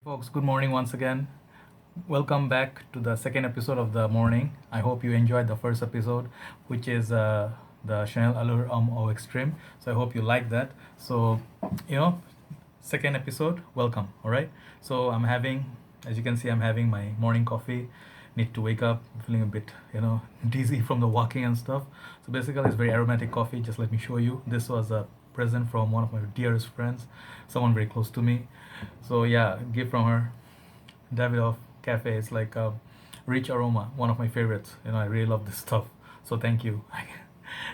Folks, good morning once again. Welcome back to the second episode of the morning. I hope you enjoyed the first episode, which is the Chanel Allure of Extreme. So I hope you like that. So, you know, second episode, welcome. All right. So I'm having, as you can see, I'm having my morning coffee. Need to wake up, feeling a bit, dizzy from the walking and stuff. So basically, it's very aromatic coffee. Just let me show you. This was a present from one of my dearest friends, someone very close to me. So yeah, gift from her. Davidoff Cafe is like a rich aroma, one of my favorites. I really love this stuff. So thank you.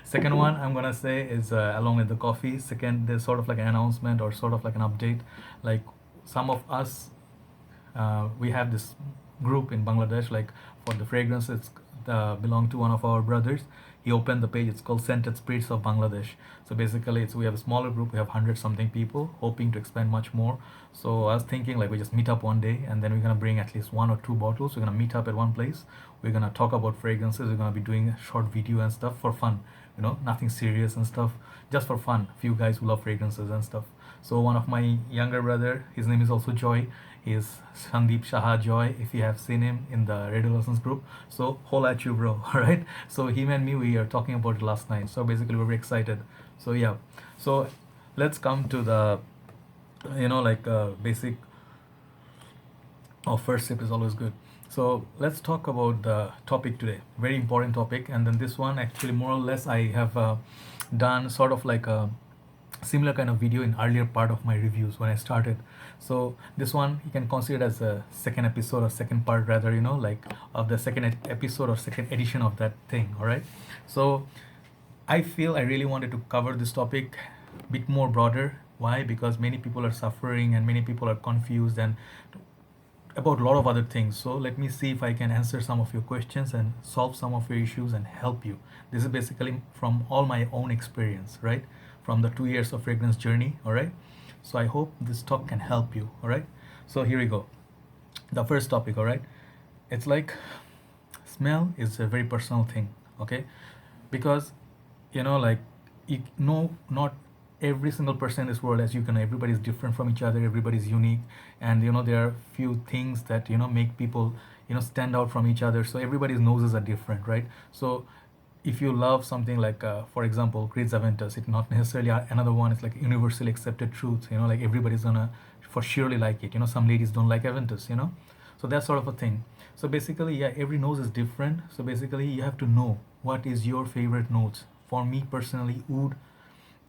Second one I'm gonna say is along with the coffee. Second, there's sort of like an announcement or sort of like an update. Like some of us, we have this group in Bangladesh. Like for the fragrance, it's belong to one of our brothers. He opened the page. It's called Scented Spirits of Bangladesh. So basically, we have a smaller group. We have 100 something people, hoping to expand much more. So I was thinking like we just meet up one day, and then we're gonna bring at least one or two bottles. We're gonna meet up at one place. We're gonna talk about fragrances. We're gonna be doing a short video and stuff for fun. Nothing serious and stuff, just for fun. Few guys who love fragrances and stuff. So one of my younger brother, his name is also Joy. He is Sandeep Shaha Joy. If you have seen him in the Radio Lessons group, so holla at you, bro. All right. So him and me, we are talking about it last night. So basically, we're very excited. So yeah. So let's come to the, basic. Oh, first sip is always good. So let's talk about the topic today. Very important topic. And then this one, actually, more or less, I have done sort of like a similar kind of video in earlier part of my reviews when I started. So this one you can consider it as a second episode or second part, rather, like of the second episode or second edition of that thing. All right. So I feel I really wanted to cover this topic a bit more broader. Why? Because many people are suffering and many people are confused and about a lot of other things. So let me see if I can answer some of your questions and solve some of your issues and help you. This is basically from all my own experience, right? From the 2 years of fragrance journey, all right? So I hope this talk can help you, all right? So here we go. The first topic, all right? It's like smell is a very personal thing, okay? Because like not every single person in this world, as you can, everybody is different from each other, everybody's unique, and there are few things that make people stand out from each other. So everybody's noses are different, right? So if you love something like for example Great Aventus, it's not necessarily another one. It's like universally accepted truth, like everybody's gonna for surely like it. Some ladies don't like Aventus, so that's sort of a thing. So basically, yeah, every nose is different. So basically you have to know what is your favorite notes. For me personally, oud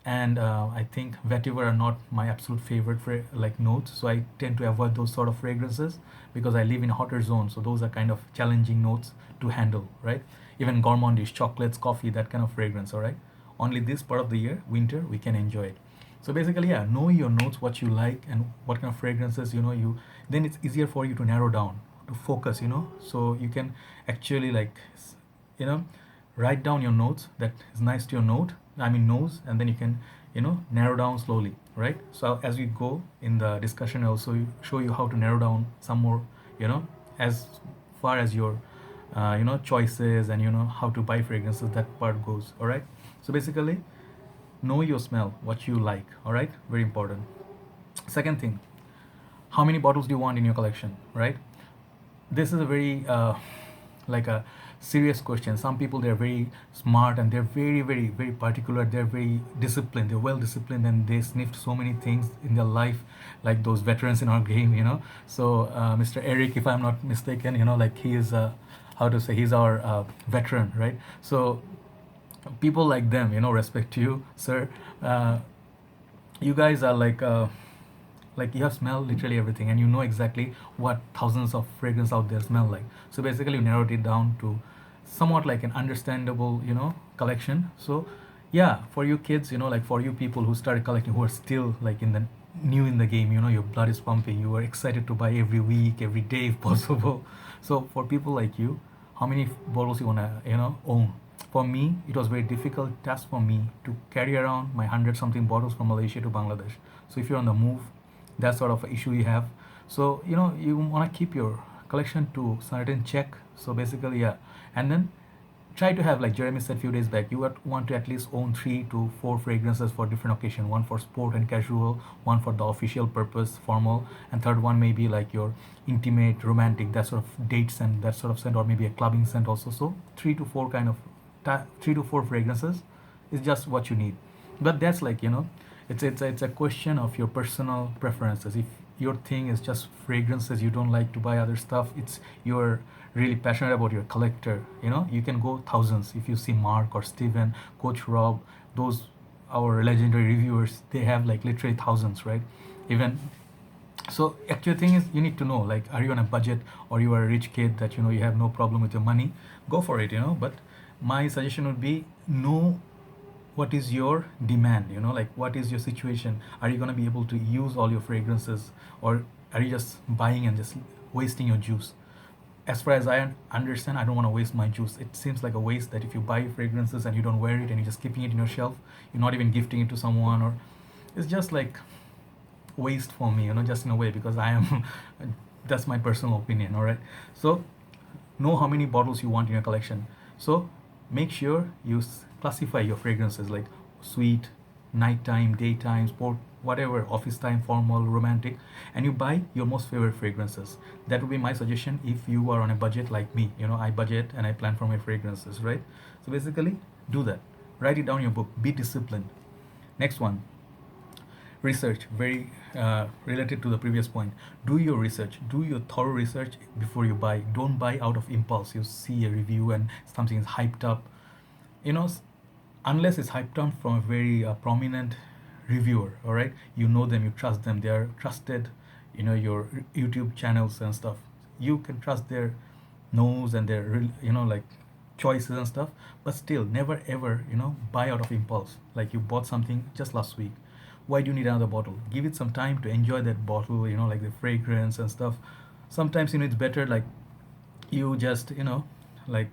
and I think vetiver are not my absolute favorite like notes. So I tend to avoid those sort of fragrances because I live in a hotter zone. So those are kind of challenging notes to handle, right? Even gourmandish, chocolates, coffee, that kind of fragrance, all right? Only this part of the year, winter, we can enjoy it. So basically, yeah, know your notes, what you like and what kind of fragrances, you then it's easier for you to narrow down, to focus, so you can actually like, you know, write down your notes that is nice to your nose, and then you can narrow down slowly, right? So as we go in the discussion, I also show you how to narrow down some more, as far as your choices and how to buy fragrances, that part goes, all right? So basically, know your smell, what you like, all right? Very important. Second thing, how many bottles do you want in your collection, right? This is a very like a serious question. Some people, they're very smart and they're very very very particular. They're very disciplined, they're well disciplined, and they sniffed so many things in their life, like those veterans in our game. So Mr. Eric, if I'm not mistaken, like he is how to say, he's our veteran, right? So people like them, respect to you, sir. You guys are like you have smelled literally everything, and you know exactly what thousands of fragrance out there smell like. So basically you narrowed it down to somewhat like an understandable collection. So yeah, for you kids, like for you people who started collecting, who are still like in the new in the game, your blood is pumping, you are excited to buy every week, every day if possible. So for people like you, how many bottles you want to own? For me, it was very difficult task for me to carry around my 100 something bottles from Malaysia to Bangladesh. So if you're on the move, that's sort of an issue you have. So you want to keep your collection to certain check. So basically, yeah, and then try to have, like Jeremy said a few days back, you want to at least own 3 to 4 fragrances for different occasion. One for sport and casual, one for the official purpose, formal, and third one may be like your intimate, romantic, that sort of date scent, that sort of scent, or maybe a clubbing scent also. So 3 to 4 kind of 3 to 4 fragrances is just what you need. But that's like, it's a question of your personal preferences. If your thing is just fragrances, you don't like to buy other stuff, it's you're really passionate about your collector, you can go thousands. If you see Mark or Steven, Coach Rob, those our legendary reviewers, they have like literally thousands, right? Even so, actual thing is, you need to know, like, are you on a budget, or you are a rich kid that you have no problem with your money, go for it, but my suggestion would be, know what is your demand, like what is your situation. Are you going to be able to use all your fragrances, or are you just buying and just wasting your juice? As far as I understand, I don't want to waste my juice. It seems like a waste that if you buy fragrances and you don't wear it and you're just keeping it in your shelf, you're not even gifting it to someone, or it's just like waste for me, just in a way, because I am that's my personal opinion. All right, so know how many bottles you want in your collection. So make sure you classify your fragrances like sweet, nighttime, daytime, sport, whatever, office time, formal, romantic, and you buy your most favorite fragrances. That would be my suggestion if you are on a budget like me. I budget and I plan for my fragrances, right? So basically, do that. Write it down in your book. Be disciplined. Next one, research. Very related to the previous point. Do your research. Do your thorough research before you buy. Don't buy out of impulse. You see a review and something is hyped up, you know unless it's hyped up from a very prominent reviewer. All right, you know them, you trust them, they are trusted, your YouTube channels and stuff. You can trust their nose and their like choices and stuff. But still, never ever buy out of impulse. Like you bought something just last week, why do you need another bottle? Give it some time to enjoy that bottle, like the fragrance and stuff. Sometimes it's better, like, you just like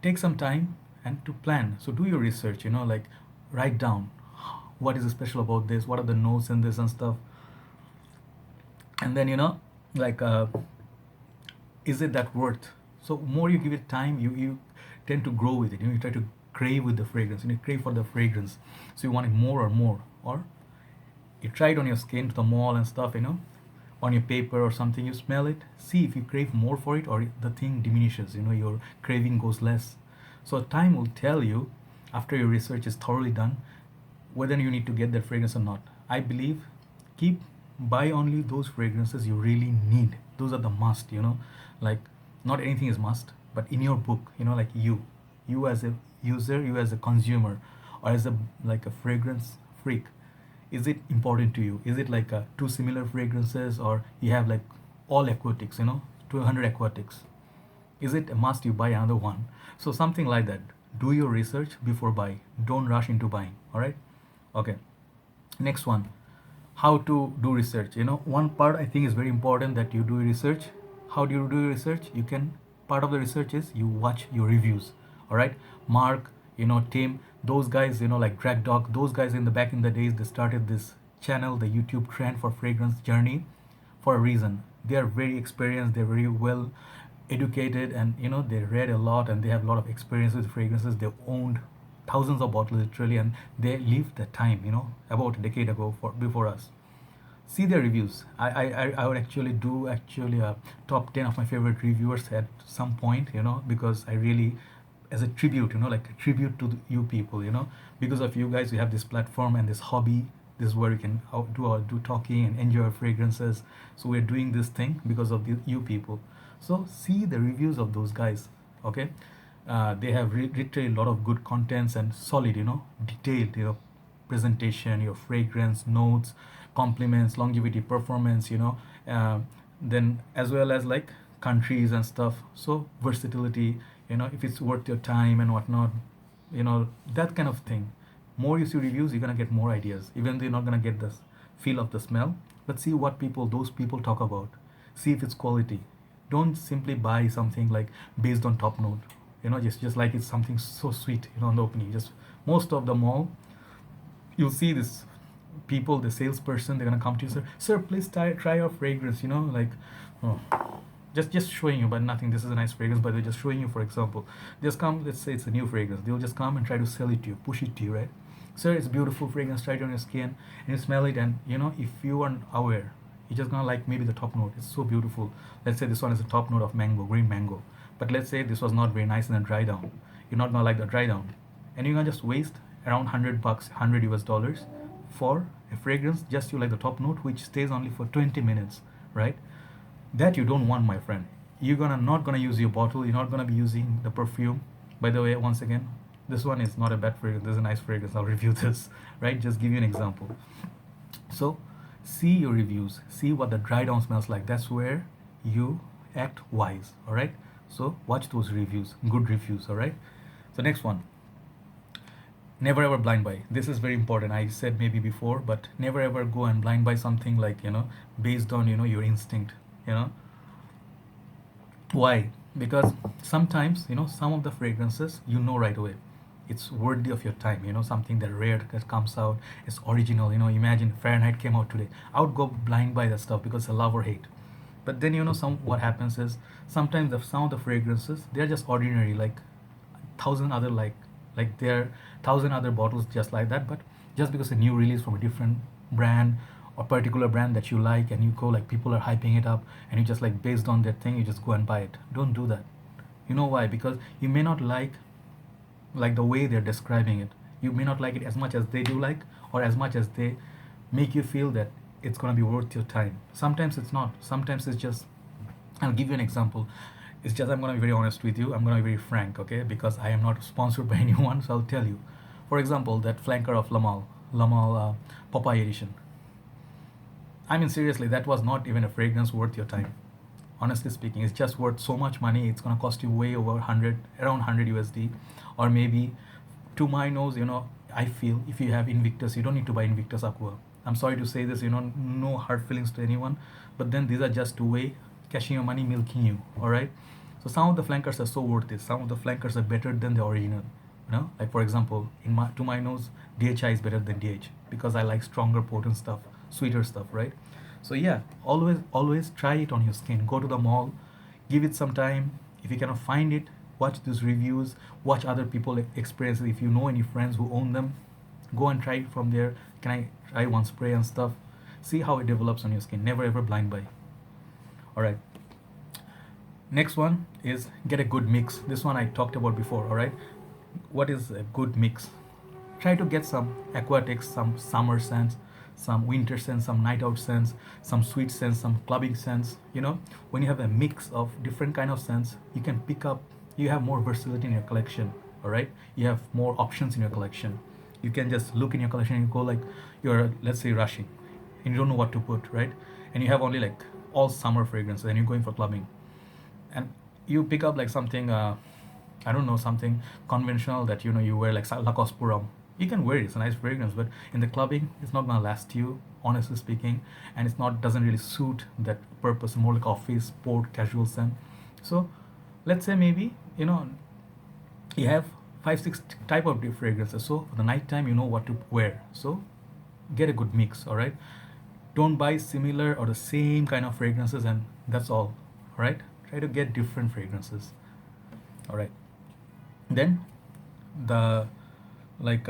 take some time and to plan. So do your research, like write down what is special about this, what are the notes in this and stuff. And then like is it that worth? So more you give it time, you tend to grow with it. You try to crave with the fragrance, you crave for the fragrance, so you want it more or more. Or you try it on your skin, to the mall and stuff, on your paper or something, you smell it, see if you crave more for it, or the thing diminishes, your craving goes less. So time will tell you, after your research is thoroughly done, whether you need to get that fragrance or not. I believe, keep buy only those fragrances you really need. Those are the must, like not anything is must, but in your book, like you as a user, you as a consumer, or as a like a fragrance freak, is it important to you? Is it like two similar fragrances, or you have like all aquatics, 200 aquatics? Is it a must you buy another one? So something like that. Do your research before buy. Don't rush into buying. All right. Okay. Next one, how to do research. One part I think is very important, that you do research. How do you do your research? You can, part of the research is you watch your reviews. All right, Mark, Tim, those guys, like Drag Dog, those guys in the back in the days, they started this channel, the YouTube trend for fragrance journey, for a reason. They are very experienced, they're very well educated, and they read a lot, and they have a lot of experience with fragrances. They owned thousands of bottles literally, and they lived the time, about a decade ago, for before us. See their reviews. I would actually do a top 10 of my favorite reviewers at some point, because I really, as a tribute, like a tribute to you people, because of you guys we have this platform and this hobby. This is where we can do talking and enjoy fragrances. So we're doing this thing because of you people. So see the reviews of those guys. Okay, they have literally a lot of good contents and solid, detailed, presentation, your fragrance notes, compliments, longevity, performance, then as well as like countries and stuff. So versatility, if it's worth your time and whatnot, that kind of thing. More you see reviews, you're gonna get more ideas. Even though you're not gonna get the feel of the smell, but see what those people talk about. See if it's quality. Don't simply buy something like based on top note. Just like it's something so sweet, on the opening. Just most of the mall, you'll see this the salesperson, they're gonna come to you, sir, please try our fragrance, like, oh, Just showing you, but nothing. This is a nice fragrance, but they're just showing you. For example, just come. Let's say it's a new fragrance. They'll just come and try to sell it to you, push it to you, right? Sir, it's beautiful fragrance. Try it on your skin, and you smell it, and if you aren't aware, you're just gonna like maybe the top note. It's so beautiful. Let's say this one is the top note of mango, green mango. But let's say this was not very nice and then dry down. You're not gonna like the dry down, and you're gonna just waste around $100, $100 for a fragrance just you like the top note, which stays only for 20 minutes, right? That you don't want, my friend. You're gonna not gonna use your bottle. You're not gonna be using the perfume. By the way, once again, this one is not a bad fragrance. This is a nice fragrance. I'll review this, right? Just give you an example. So see your reviews, see what the dry down smells like. That's where you act wise. All right, so watch those reviews, good reviews. All right. So next one, never ever blind buy. This is very important. I said maybe before, but never ever go and blind buy something like based on your instinct. you know why? Because sometimes some of the fragrances right away it's worthy of your time. Something that rare that comes out, it's original. Imagine Fahrenheit came out today, I would go blind buy that stuff because I love or hate. But then some what happens is sometimes some of the fragrances they're just ordinary, like thousand other like there are thousand other bottles just like that. But just because a new release from a different brand or particular brand that you like, and you go like people are hyping it up, and you just like based on that thing you just go and buy it. Don't do that. Why? Because you may not like the way they're describing it. You may not like it as much as they do like, or as much as they make you feel that it's going to be worth your time. Sometimes it's not. Sometimes it's just, I'll give you an example. It's just, I'm going to be very honest with you. I'm going to be very frank, okay? Because I am not sponsored by anyone, so I'll tell you. For example, that flanker of Lamal Popeye edition. I mean, seriously, that was not even a fragrance worth your time. Honestly speaking, it's just worth so much money. It's gonna cost you way over 100, around 100 USD, or maybe, to my nose, I feel if you have Invictus, you don't need to buy Invictus Aqua. I'm sorry to say this, no hard feelings to anyone, but then these are just a way cashing your money, milking you. All right. So some of the flankers are so worth it. Some of the flankers are better than the original. Like for example, to my nose, DHI is better than DH because I like stronger, potent stuff, sweeter stuff, right? So yeah, always try it on your skin. Go to the mall, give it some time. If you cannot find it, watch these reviews, watch other people experience it. If you know any friends who own them, go and try it from there. Can I try one spray and stuff? See how it develops on your skin. Never ever blind buy. All right. Next one is get a good mix. This one I talked about before. All right. What is a good mix? Try to get some aquatics, some summer scents, some winter scents, some night out scents, some sweet scents, some clubbing scents. When you have a mix of different kind of scents, you can pick up. You have more versatility in your collection. All right. You have more options in your collection. You can just look in your collection and go like you're, let's say, rushing, and you don't know what to put, right? And you have only like all summer fragrances, and you're going for clubbing, and you pick up like something I don't know, something conventional that you wear, like Lacoste Purum. You can wear it, it's a nice fragrance, but in the clubbing it's not gonna last you, honestly speaking, and it's not doesn't really suit that purpose. More like office sport casual scent. So let's say maybe you have 5 6 type of fragrances, so for the night time you know what to wear. So get a good mix. All right, don't buy similar or the same kind of fragrances, and that's all right. Try to get different fragrances. All right. Then the like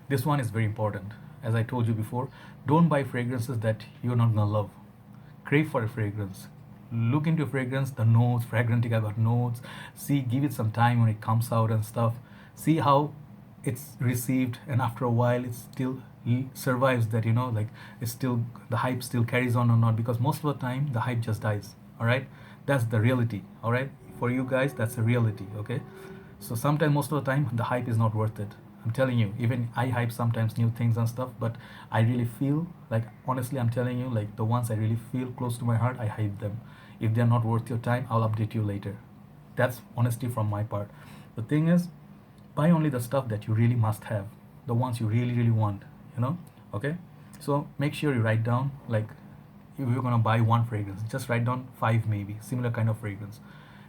this one is very important. As I told you before, don't buy fragrances that you're not gonna love. Crave for a fragrance, look into a fragrance, the notes, fragrantica got notes. See, give it some time when it comes out and stuff. See how it's received, and after a while it still survives that, like it's still, the hype still carries on or not, because most of the time the hype just dies. All right, that's the reality. All right, for you guys, that's the reality. Okay, so sometimes, most of the time, the hype is not worth it. I'm telling you, even I hype sometimes new things and stuff, but I really feel like, honestly, I'm telling you, like the ones I really feel close to my heart, I hype them. If they're not worth your time, I'll update you later. That's honesty from my part. The thing is, buy only the stuff that you really must have, the ones you really, really want, Okay? So make sure you write down, like, if you're gonna buy one fragrance, just write down 5 maybe, similar kind of fragrance.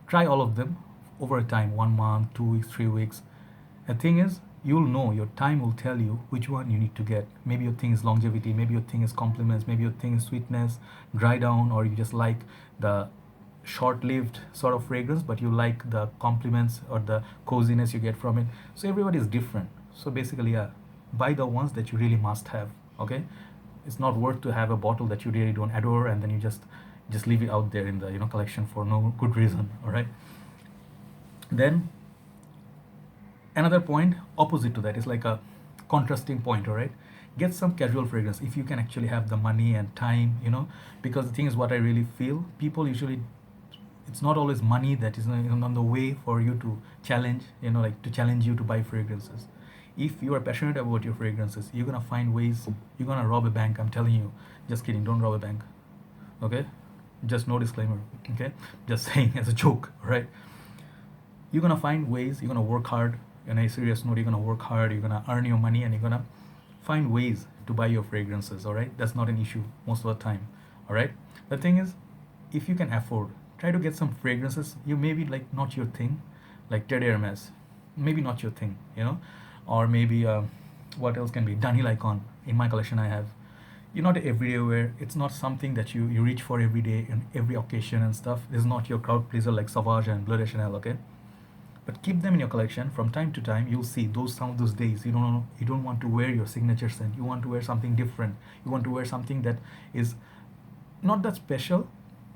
Try all of them over a time, 1 month, 2 weeks, 3 weeks. The thing is, you'll know, your time will tell you which one you need to get. Maybe your thing is longevity, maybe your thing is compliments, maybe your thing is sweetness, dry down, or you just like the short-lived sort of fragrance, but you like the compliments or the coziness you get from it. So everybody is different. So basically, yeah, buy the ones that you really must have. Okay, it's not worth to have a bottle that you really don't adore and then you just leave it out there in the collection for no good reason. All right. Then another point opposite to that is like a contrasting point. All right, get some casual fragrance if you can actually have the money and time, because the thing is, what I really feel, people usually, it's not always money that is on the way for you to challenge, like to challenge you to buy fragrances. If you are passionate about your fragrances, you're gonna find ways. You're gonna rob a bank, I'm telling you. Just kidding, don't rob a bank. Okay, just no disclaimer. Okay, just saying as a joke. Right, you're gonna find ways. You're gonna work hard. On a serious note, you're gonna work hard. You're gonna earn your money, and you're gonna find ways to buy your fragrances. All right, that's not an issue most of the time. All right, the thing is, if you can afford, try to get some fragrances. You maybe like not your thing, like Terre Hermes, maybe not your thing, or maybe what else can be Daniel Icon. In my collection, I have. You're not everyday wear. It's not something that you reach for every day and every occasion and stuff. This is not your crowd pleaser like Sauvage and Bleu de Chanel. Okay, but keep them in your collection. From time to time you'll see those, some of those days you don't want to wear your signature scent. You want to wear something different. You want to wear something that is not that special,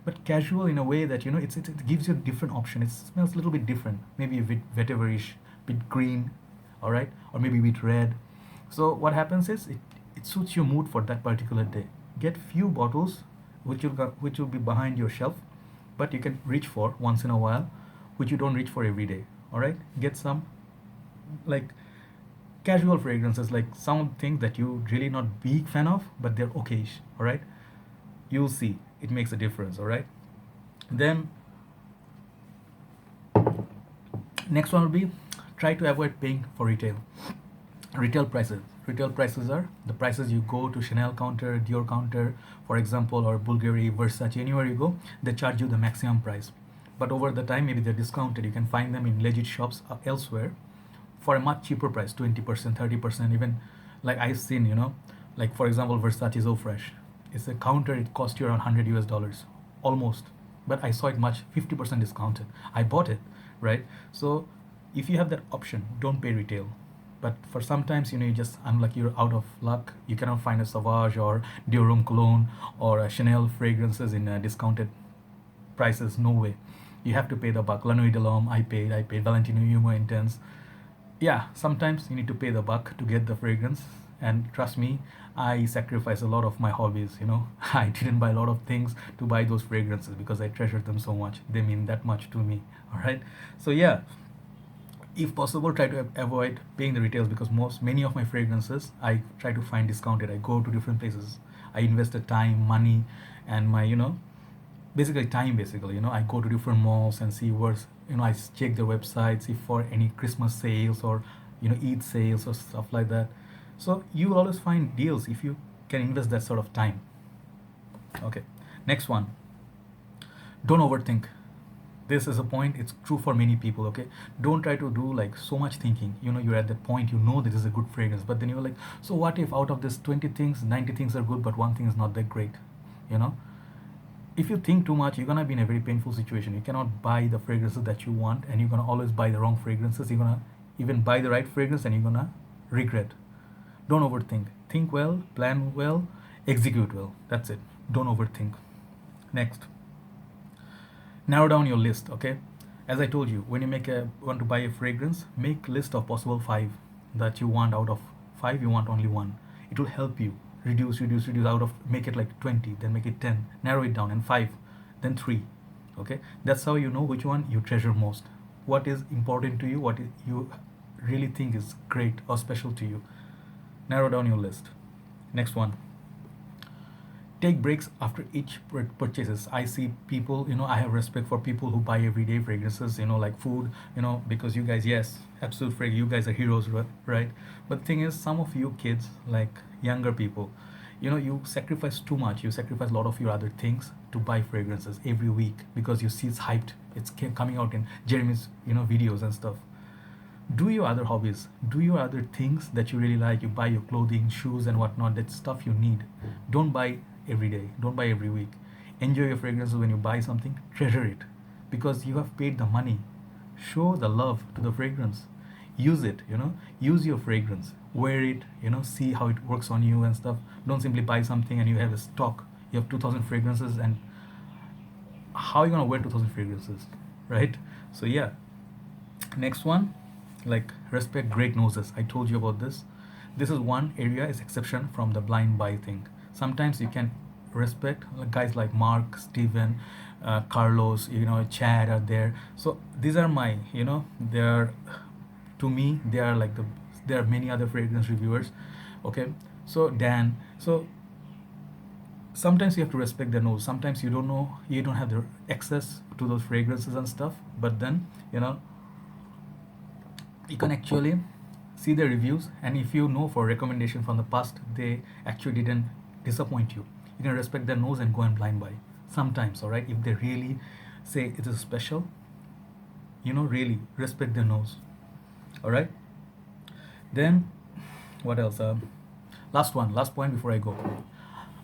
but casual in a way that it gives you a different option. It smells a little bit different, maybe a bit vetiver-ish, bit green. All right, or maybe a bit red. So what happens is it suits your mood for that particular day. Get few bottles which will be behind your shelf, but you can reach for once in a while, which you don't reach for every day. All right, get some like casual fragrances, like something that you really not big fan of, but they're okayish. All right, you'll see it makes a difference. All right, then next one will be, try to avoid paying for retail prices. Retail prices are the prices you go to Chanel counter, Dior counter, for example, or Bulgari, Versace, anywhere you go, they charge you the maximum price. But over the time, maybe they're discounted. You can find them in legit shops elsewhere for a much cheaper price, 20%, 30%, even. Like I've seen, like for example, Versace So Fresh. It's a counter, it cost you around $100 almost. But I saw it much 50% discounted. I bought it, right? So if you have that option, don't pay retail. But for sometimes, you just unlucky, you're out of luck, you cannot find a Sauvage or Dior Homme cologne or a Chanel fragrances in discounted prices. No way. You have to pay the buck. La Nuit de l'Homme, I paid Valentino Humo Intense. Yeah, sometimes you need to pay the buck to get the fragrance. And trust me, I sacrifice a lot of my hobbies. I didn't buy a lot of things to buy those fragrances because I treasure them so much. They mean that much to me. All right. So yeah, if possible, try to avoid paying the retails, because many of my fragrances I try to find discounted. I go to different places. I invest the time, money, and my basically time. Basically, I go to different malls and see where's, I check their websites, see for any Christmas sales or Eid sales or stuff like that. So you will always find deals if you can invest that sort of time. Okay, next one. Don't overthink. This is a point, it's true for many people. Okay, don't try to do like so much thinking. You're at that point, this is a good fragrance, but then you're like, so what if out of this 20 things, 90 things are good, but one thing is not that great? If you think too much, you're gonna be in a very painful situation. You cannot buy the fragrances that you want, and you're gonna always buy the wrong fragrances. You're gonna even buy the right fragrance and you're gonna regret. Don't overthink. Think well, plan well, execute well. That's it. Don't overthink. Next, narrow down your list. Okay, as I told you, when you want to buy a fragrance, make list of possible 5 that you want. Out of 5 you want only one. It will help you reduce out of, make it like 20, then make it 10, narrow it down, and 5, then 3. Okay, that's how you know which one you treasure most, what is important to you, you really think is great or special to you. Narrow down your list. Next one, take breaks after each purchases. I see people, I have respect for people who buy everyday fragrances, like food, because you guys, yes, absolute you guys are heroes, right? But the thing is, some of you kids, like younger people, you sacrifice too much. You sacrifice a lot of your other things to buy fragrances every week because you see it's hyped, it's coming out in Jeremy's videos and stuff. Do your other hobbies, do your other things that you really like. You buy your clothing, shoes and whatnot, that stuff you need. Don't buy every day, don't buy every week. Enjoy your fragrances when you buy something. Treasure it because you have paid the money. Show the love to the fragrance. Use it, use your fragrance. Wear it, see how it works on you and stuff. Don't simply buy something and you have a stock. You have 2000 fragrances, and how are you going to wear 2000 fragrances, right? So, yeah. Next one, like respect great noses. I told you about this. This is one area is exception from the blind buy thing. Sometimes you can respect guys like Mark, Steven, Carlos, Chad are there. So these are my, they're to me they are like there are many other fragrance reviewers. Okay, so Dan. So sometimes you have to respect their nose. Sometimes you don't know, you don't have the access to those fragrances and stuff. But then you can actually see the reviews, and if you know for recommendation from the past they actually didn't disappoint you, you can respect their nose and go and blind buy sometimes. All right, if they really say it is special, really respect their nose. All right, then what else? Last point before I go.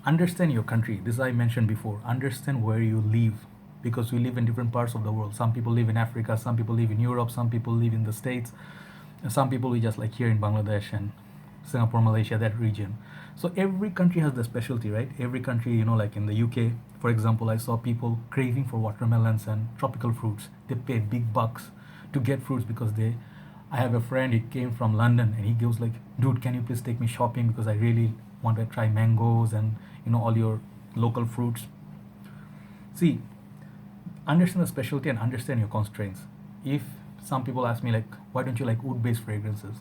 Understand your country. This I mentioned before. Understand where you live, because we live in different parts of the world. Some people live in Africa, some people live in Europe, some people live in the States, and some people we just like here in Bangladesh and Singapore, Malaysia, that region. So every country has the specialty, right? Every country, like in the UK, for example, I saw people craving for watermelons and tropical fruits. They pay big bucks to get fruits because they. I have a friend. He came from London and he goes like, "Dude, can you please take me shopping because I really want to try mangoes and all your local fruits." See, understand the specialty and understand your constraints. If some people ask me like, why don't you like wood-based fragrances?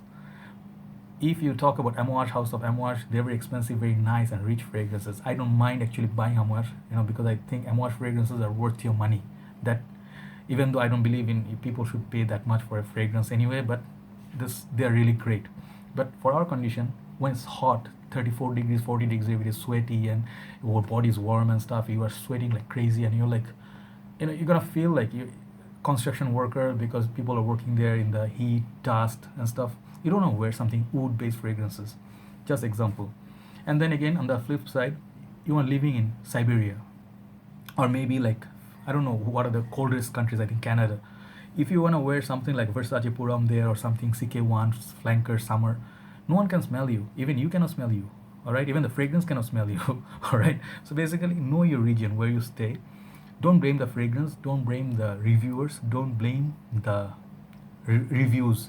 If you talk about Amouage, House of Amouage, they're very expensive, very nice and rich fragrances. I don't mind actually buying Amouage, because I think Amouage fragrances are worth your money. That, even though I don't believe in people should pay that much for a fragrance anyway, but they're really great. But for our condition, when it's hot, 34 degrees, 40 degrees, it is sweaty and your body is warm and stuff, you are sweating like crazy, and you're like, you're gonna feel like you construction worker because people are working there in the heat, dust and stuff. You don't know wear something wood-based fragrances. Just example. And then again, on the flip side, you are living in Siberia, or maybe like, I don't know what are the coldest countries. I think Canada. If you want to wear something like Versace Puram there or something CK1 Flanker Summer, no one can smell you. Even you cannot smell you. All right. Even the fragrance cannot smell you. All right. So basically, know your region where you stay. Don't blame the fragrance. Don't blame the reviewers. Don't blame the reviews.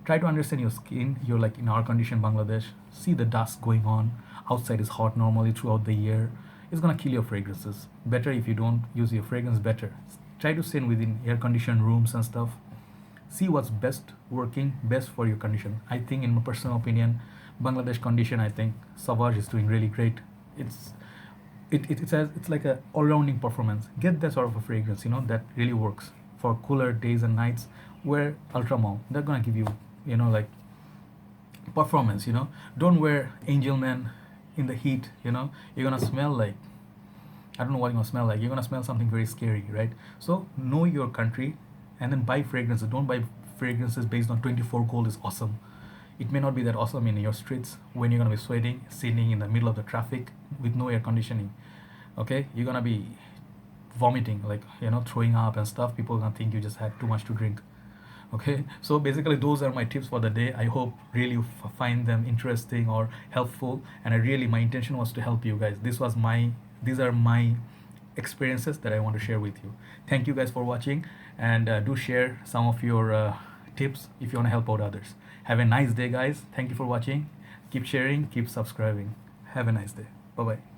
Try to understand your skin. You're like in our condition, Bangladesh. See the dust going on. Outside is hot normally throughout the year. It's gonna kill your fragrances. Better if you don't use your fragrance. Better. Try to stay within air-conditioned rooms and stuff. See what's best for your condition. I think, in my personal opinion, Bangladesh condition, I think Savage is doing really great. It's like a all-rounding performance. Get that sort of a fragrance, that really works for cooler days and nights. Wear Ultramall. They're gonna give you, like performance. Don't wear Angel Man in the heat. You're gonna smell like, I don't know what you're gonna smell like. You're gonna smell something very scary, right? So know your country, and then buy fragrances. Don't buy fragrances based on 24 gold is awesome. It may not be that awesome in your streets when you're gonna be sweating, sitting in the middle of the traffic with no air conditioning. Okay, you're gonna be vomiting, like throwing up and stuff. People are gonna think you just had too much to drink. Okay, so basically those are my tips for the day. I hope really you find them interesting or helpful, and my intention was to help you guys. These are my experiences that I want to share with you. Thank you guys for watching, and do share some of your tips if you want to help out others. Have a nice day, guys. Thank you for watching. Keep sharing, keep subscribing. Have a nice day. Bye bye.